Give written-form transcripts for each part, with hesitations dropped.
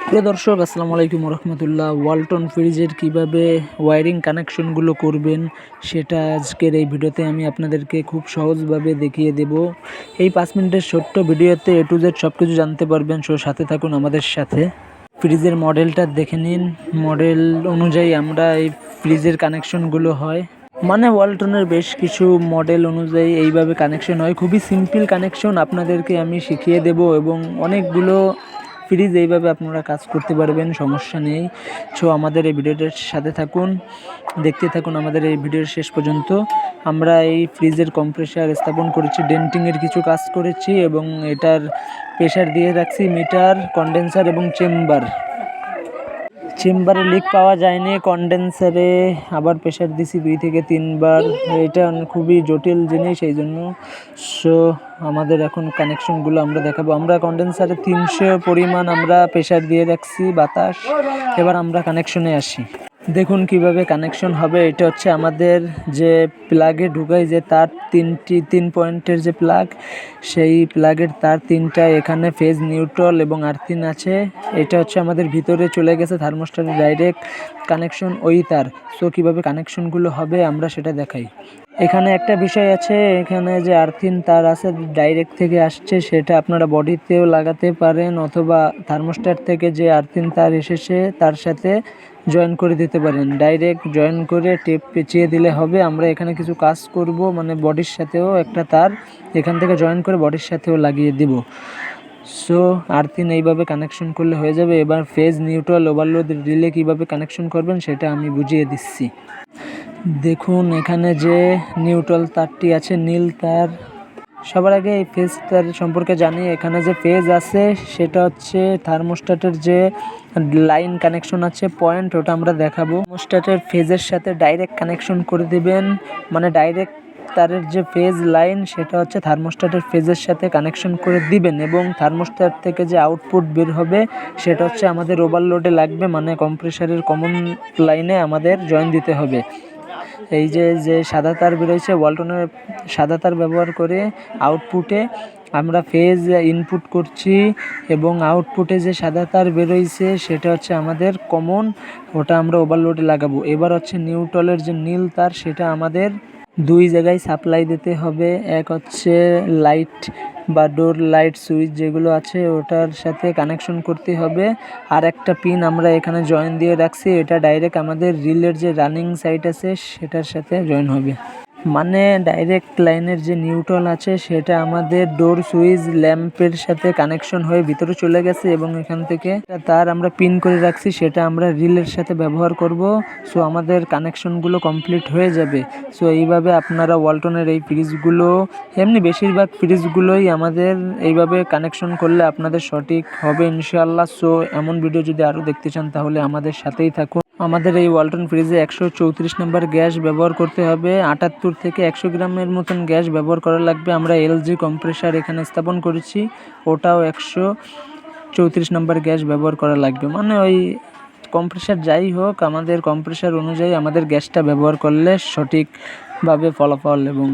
প্রিয় দর্শক, আসসালামু আলাইকুম রহমতুল্লাহ। ওয়ালটন ফ্রিজের কিভাবে ওয়্যারিং কানেকশনগুলো করবেন সেটা আজকের এই ভিডিওতে আমি আপনাদেরকে খুব সহজভাবে দেখিয়ে দেব। এই 5 মিনিটের ছোট্ট ভিডিওতে A to Z সব কিছু জানতে পারবেন। সো সাথে থাকুন আমাদের সাথে। ফ্রিজের মডেলটা দেখে নিন। মডেল অনুযায়ী আমরা এই ফ্রিজের কানেকশনগুলো হয়, মানে ওয়ালটনের বেশ কিছু মডেল অনুযায়ী এইভাবে কানেকশন হয়। খুবই সিম্পল কানেকশন আপনাদেরকে আমি শিখিয়ে দেব এবং অনেকগুলো ফ্রিজ এইভাবে আপনারা কাজ করতে পারবেন, সমস্যা নেই। সো আমাদের এই ভিডিওটার সাথে থাকুন, দেখতে থাকুন আমাদের এই ভিডিওর শেষ পর্যন্ত। আমরা এই ফ্রিজের কম্প্রেসার স্থাপন করেছি, ডেন্টিংয়ের কিছু কাজ করেছি এবং এটার প্রেশার দিয়ে রাখছি মিটার, কন্ডেন্সার এবং চেম্বারে লিক পাওয়া যায়নি, কন্ডেন্সারে আবার প্রেশার দিছি 2 থেকে 3 বার। এটা খুবই জটিল জিনিস, এই জন্য। সো আমাদের এখন কানেকশনগুলো আমরা দেখাবো। আমরা কন্ডেন্সারে 300 পরিমাণ আমরা প্রেশার দিয়ে রাখছি বাতাস। এবার আমরা কানেকশনে আসি। দেখুন কিভাবে কানেকশন হবে। এটা হচ্ছে আমাদের যে প্লাগে ঢুকাই, যে তার 3 পয়েন্টের যে প্লাগ, সেই প্লাগের তার 3টা এখানে ফেজ, নিউট্রাল এবং আর্থিন আছে। এটা হচ্ছে আমাদের ভিতরে চলে গেছে থার্মোস্ট্যাটে ডাইরেক্ট কানেকশন ওই তার। সো কীভাবে কানেকশনগুলো হবে আমরা সেটা দেখাই। এখানে একটা বিষয় আছে, এখানে যে আর্থিন তার আছে ডাইরেক্ট থেকে আসছে, সেটা আপনারা বডিতেও লাগাতে পারেন অথবা থার্মোস্ট্যাট থেকে যে আর্থিন তার এসেছে তার সাথে জয়েন করে দিতে পারেন। ডাইরেক্ট জয়েন করে টেপ পেঁচিয়ে দিলে হবে। আমরা এখানে কিছু কাজ করব, মানে বডির সাথেও একটা তার এখান থেকে জয়েন করে বডির সাথেও লাগিয়ে দিব। সো আর্থিন এইভাবে কানেকশন করলে হয়ে যাবে। এবার ফেজ, নিউট্রাল, ওভারলোড রিলে কীভাবে কানেকশন করবেন সেটা আমি বুঝিয়ে দিচ্ছি। দেখুন এখানে যে নিউট্রাল তারটি আছে, নীল তার। সবার আগে এই ফেজ তার সম্পর্কে জানি। এখানে যে ফেজ আছে সেটা হচ্ছে থার্মোস্ট্যাটের যে লাইন কানেকশন আছে পয়েন্ট, ওটা আমরা দেখাবো। থার্মোস্ট্যাটের ফেজের সাথে ডাইরেক্ট কানেকশন করে দিবেন, মানে ডাইরেক্ট তারের যে ফেজ লাইন সেটা হচ্ছে থার্মোস্ট্যাটের ফেজের সাথে কানেকশন করে দিবেন এবং থার্মোস্ট্যাট থেকে যে আউটপুট বের হবে সেটা হচ্ছে আমাদের ওভারলোডে লাগবে, মানে কম্প্রেসারের কমন লাইনে আমাদের জয়েন দিতে হবে। এই যে সাদা তার বেরোচ্ছে, ওয়ালটনের সাদা তার ব্যবহার করে আউটপুটে আমরা ফেজ ইনপুট করছি এবং আউটপুটে যে সাদা তার বেরোইছে সেটা হচ্ছে আমাদের কমন, ওটা আমরা ওভারলোডে লাগাবো। এবার হচ্ছে নিউট্রালের যে নীল তার, সেটা আমাদের 2 জায়গায় সাপ্লাই দিতে হবে। এক হচ্ছে লাইট বা ডোর লাইট সুইচ যেগুলো আছে ওটার সাথে কানেকশন করতে হবে। আর একটা পিন আমরা এখানে জয়েন দিয়ে রাখছি, এটা ডাইরেক্ট আমাদের রিলের যে রানিং সাইট আছে সেটার সাথে জয়েন হবে। মানে ডাইরেক্ট লাইনের যে নিউট্রাল আছে সেটা আমাদের ডোর সুইচ ল্যাম্পের সাথে কানেকশন হয়ে ভিতরে চলে গেছে এবং এখান থেকে তার আমরা পিন করে রাখছি, সেটা আমরা রিলের সাথে ব্যবহার করব। সো আমাদের কানেকশনগুলো কমপ্লিট হয়ে যাবে। সো এইভাবে আপনারা ওয়ালটনের এই ফ্রিজগুলো, এমনি বেশিরভাগ ফ্রিজগুলোই আমাদের এইভাবে কানেকশন করলে আপনাদের সঠিক হবে ইনশাআল্লাহ। সো এমন ভিডিও যদি আরও দেখতে চান তাহলে আমাদের সাথেই থাকুন। আমাদের এই ওয়ালটন ফ্রিজে 134 নম্বর গ্যাস ব্যবহার করতে হবে। 78 থেকে 100 গ্রামের মতন গ্যাস ব্যবহার করা লাগবে। আমরা এলজি কম্প্রেসার এখানে স্থাপন করেছি, ওটাও 134 নম্বর গ্যাস ব্যবহার করা লাগবে। মানে ওই কম্প্রেসার যাই হোক, আমাদের কম্প্রেসার অনুযায়ী আমাদের গ্যাসটা ব্যবহার করলে সঠিকভাবে ফলাফল এবং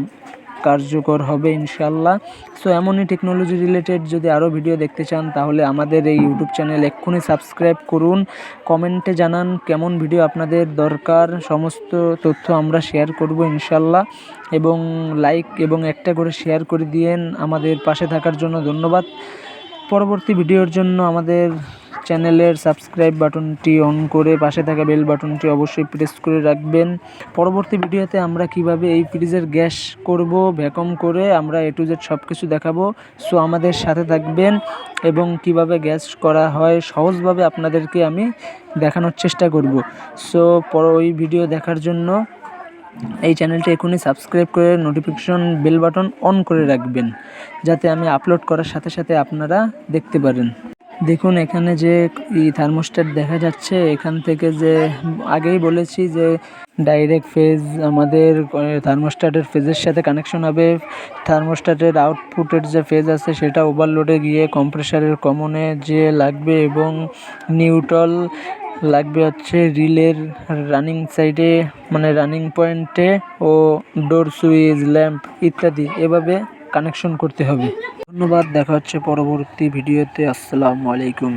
কার্যকর হবে ইনশাআল্লাহ। সো এমনই টেকনোলজি রিলেটেড যদি আরও ভিডিও দেখতে চান তাহলে আমাদের এই ইউটিউব চ্যানেল এক্ষুনি সাবস্ক্রাইব করুন। কমেন্টে জানান কেমন ভিডিও আপনাদের দরকার, সমস্ত তথ্য আমরা শেয়ার করব ইনশাআল্লাহ। এবং লাইক এবং একটা করে শেয়ার করে দিয়েন। আমাদের পাশে থাকার জন্য ধন্যবাদ। পরবর্তী ভিডিওর জন্য আমাদের চ্যানেলের সাবস্ক্রাইব বাটনটি অন করে পাশে থাকা বেল বাটনটি অবশ্যই প্রেস করে রাখবেন। পরবর্তী ভিডিওতে আমরা কিভাবে এই ফ্রিজের গ্যাস করব, ভ্যাকুয়াম করে আমরা A to Z সব কিছু দেখাবো। সো আমাদের সাথে থাকবেন এবং কিভাবে গ্যাস করা হয় সহজভাবে আপনাদেরকে আমি দেখানোর চেষ্টা করব। সো ওই ভিডিও দেখার জন্য এই চ্যানেলটি এখনই সাবস্ক্রাইব করে নোটিফিকেশন বেল বাটন অন করে রাখবেন, যাতে আমি আপলোড করার সাথে সাথে আপনারা দেখতে পারেন। দেখুন এখানে যে থার্মোস্ট্যাট দেখা যাচ্ছে, এখান থেকে যে আগেই বলেছি যে ডাইরেক্ট ফেজ আমাদের থার্মোস্ট্যাটের ফেজের সাথে কানেকশন হবে। থার্মোস্ট্যাটের আউটপুটের যে ফেজ আছে সেটা ওভারলোডে গিয়ে কম্প্রেসারের কমনে যে লাগবে এবং নিউট্রাল লাগবে হচ্ছে রিলের রানিং সাইডে, মানে রানিং পয়েন্টে, ও ডোর সুইচ, ল্যাম্প ইত্যাদি এভাবে কানেকশন করতে হবে। ধন্যবাদ, দেখা হচ্ছে পরবর্তী ভিডিওতে। আসসালামু আলাইকুম।